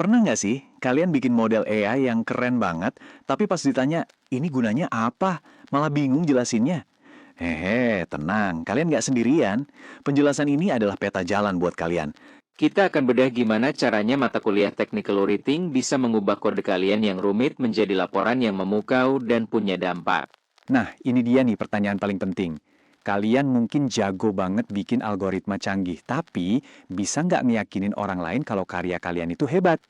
Pernah nggak sih kalian bikin model AI yang keren banget, tapi pas ditanya, ini gunanya apa? Malah bingung jelasinnya. Hehe, tenang, kalian nggak sendirian. Penjelasan ini adalah peta jalan buat kalian. Kita akan bedah gimana caranya mata kuliah technical writing bisa mengubah kode kalian yang rumit menjadi laporan yang memukau dan punya dampak. Nah, ini dia nih pertanyaan paling penting. Kalian mungkin jago banget bikin algoritma canggih, tapi bisa nggak ngeyakinin orang lain kalau karya kalian itu hebat?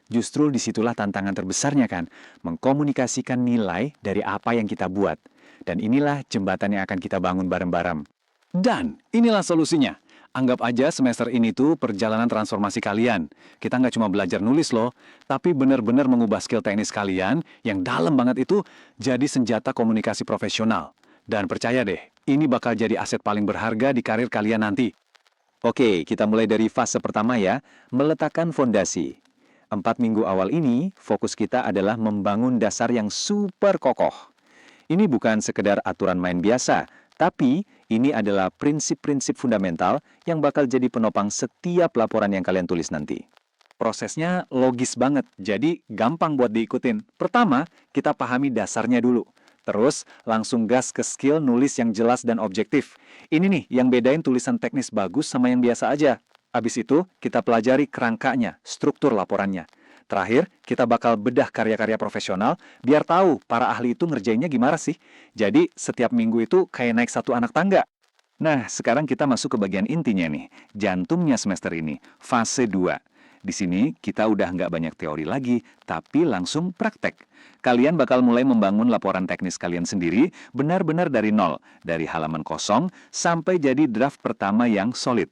Justru disitulah tantangan terbesarnya kan, mengkomunikasikan nilai dari apa yang kita buat. Dan inilah jembatan yang akan kita bangun bareng-bareng. Dan inilah solusinya. Anggap aja semester ini tuh perjalanan transformasi kalian. Kita nggak cuma belajar nulis loh, tapi benar-benar mengubah skill teknis kalian yang dalam banget itu jadi senjata komunikasi profesional. Dan percaya deh, ini bakal jadi aset paling berharga di karir kalian nanti. Oke, kita mulai dari fase pertama ya, meletakkan fondasi. 4 minggu awal ini, fokus kita adalah membangun dasar yang super kokoh. Ini bukan sekedar aturan main biasa, tapi ini adalah prinsip-prinsip fundamental yang bakal jadi penopang setiap laporan yang kalian tulis nanti. Prosesnya logis banget, jadi gampang buat diikutin. Pertama, kita pahami dasarnya dulu. Terus, langsung gas ke skill nulis yang jelas dan objektif. Ini nih yang bedain tulisan teknis bagus sama yang biasa aja. Abis itu, kita pelajari kerangkanya, struktur laporannya. Terakhir, kita bakal bedah karya-karya profesional biar tahu para ahli itu ngerjainnya gimana sih. Jadi, setiap minggu itu kayak naik satu anak tangga. Nah, sekarang kita masuk ke bagian intinya nih, jantungnya semester ini, fase 2. Di sini, kita udah nggak banyak teori lagi, tapi langsung praktek. Kalian bakal mulai membangun laporan teknis kalian sendiri, benar-benar dari nol, dari halaman kosong, sampai jadi draft pertama yang solid.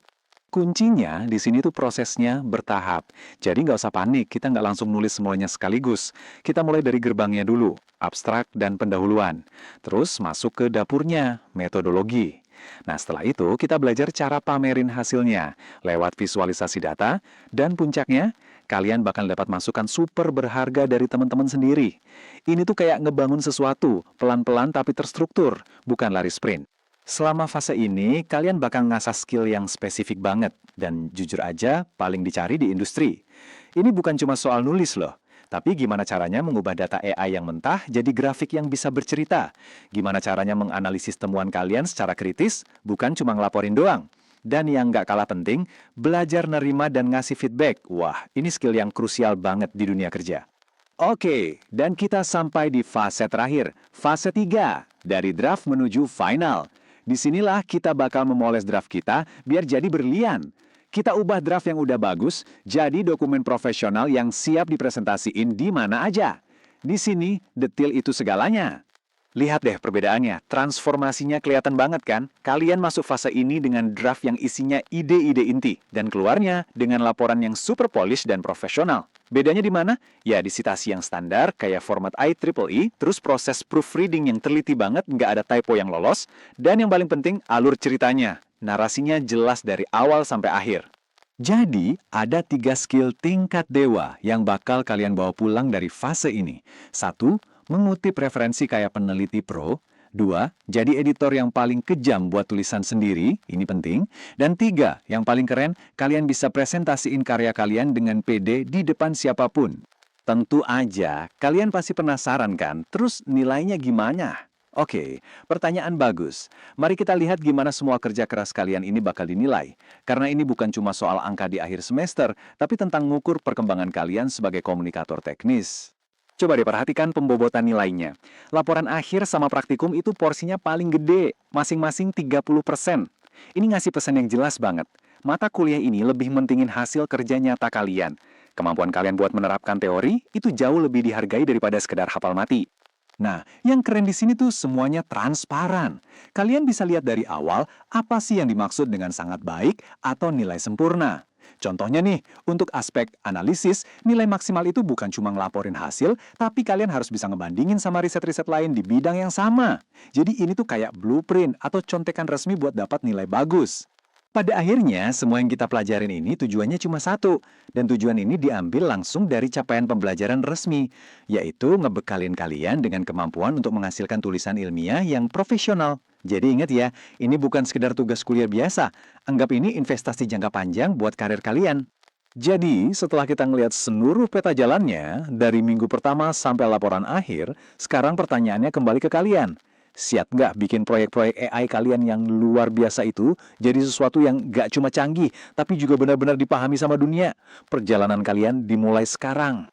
Kuncinya di sini tuh prosesnya bertahap. Jadi nggak usah panik, kita nggak langsung nulis semuanya sekaligus. Kita mulai dari gerbangnya dulu, abstrak dan pendahuluan. Terus masuk ke dapurnya, metodologi. Nah setelah itu kita belajar cara pamerin hasilnya, lewat visualisasi data, dan puncaknya, kalian bakal dapat masukan super berharga dari teman-teman sendiri. Ini tuh kayak ngebangun sesuatu, pelan-pelan tapi terstruktur, bukan lari sprint. Selama fase ini, kalian bakal ngasah skill yang spesifik banget, dan jujur aja paling dicari di industri. Ini bukan cuma soal nulis loh, tapi gimana caranya mengubah data AI yang mentah jadi grafik yang bisa bercerita. Gimana caranya menganalisis temuan kalian secara kritis, bukan cuma ngelaporin doang. Dan yang nggak kalah penting, belajar nerima dan ngasih feedback. Wah, ini skill yang krusial banget di dunia kerja. Oke, dan kita sampai di fase terakhir, fase 3, dari draft menuju final. Disinilah kita bakal memoles draft kita biar jadi berlian. Kita ubah draft yang udah bagus jadi dokumen profesional yang siap dipresentasiin di mana aja. Di sini, detil itu segalanya. Lihat deh perbedaannya, transformasinya kelihatan banget kan? Kalian masuk fase ini dengan draft yang isinya ide-ide inti, dan keluarnya dengan laporan yang super polish dan profesional. Bedanya di mana? Ya di citasi yang standar, kayak format IEEE, terus proses proofreading yang teliti banget, nggak ada typo yang lolos, dan yang paling penting, alur ceritanya. Narasinya jelas dari awal sampai akhir. Jadi, ada 3 skill tingkat dewa yang bakal kalian bawa pulang dari fase ini. 1, mengutip referensi kayak peneliti pro. 2, jadi editor yang paling kejam buat tulisan sendiri, ini penting. Dan 3, yang paling keren, kalian bisa presentasiin karya kalian dengan pede di depan siapapun. Tentu aja, kalian pasti penasaran kan, terus nilainya gimana? Oke, pertanyaan bagus. Mari kita lihat gimana semua kerja keras kalian ini bakal dinilai. Karena ini bukan cuma soal angka di akhir semester, tapi tentang ngukur perkembangan kalian sebagai komunikator teknis. Coba deh perhatikan pembobotan nilainya. Laporan akhir sama praktikum itu porsinya paling gede, masing-masing 30%. Ini ngasih pesan yang jelas banget. Mata kuliah ini lebih mentingin hasil kerja nyata kalian. Kemampuan kalian buat menerapkan teori itu jauh lebih dihargai daripada sekedar hafal mati. Nah, yang keren di sini tuh semuanya transparan. Kalian bisa lihat dari awal apa sih yang dimaksud dengan sangat baik atau nilai sempurna. Contohnya nih, untuk aspek analisis, nilai maksimal itu bukan cuma ngelaporin hasil, tapi kalian harus bisa ngebandingin sama riset-riset lain di bidang yang sama. Jadi ini tuh kayak blueprint atau contekan resmi buat dapat nilai bagus. Pada akhirnya, semua yang kita pelajarin ini tujuannya cuma satu, dan tujuan ini diambil langsung dari capaian pembelajaran resmi, yaitu ngebekalin kalian dengan kemampuan untuk menghasilkan tulisan ilmiah yang profesional. Jadi ingat ya, ini bukan sekedar tugas kuliah biasa, anggap ini investasi jangka panjang buat karir kalian. Jadi, setelah kita ngelihat seluruh peta jalannya, dari minggu pertama sampai laporan akhir, sekarang pertanyaannya kembali ke kalian. Siap nggak bikin proyek-proyek AI kalian yang luar biasa itu jadi sesuatu yang nggak cuma canggih, tapi juga benar-benar dipahami sama dunia? Perjalanan kalian dimulai sekarang.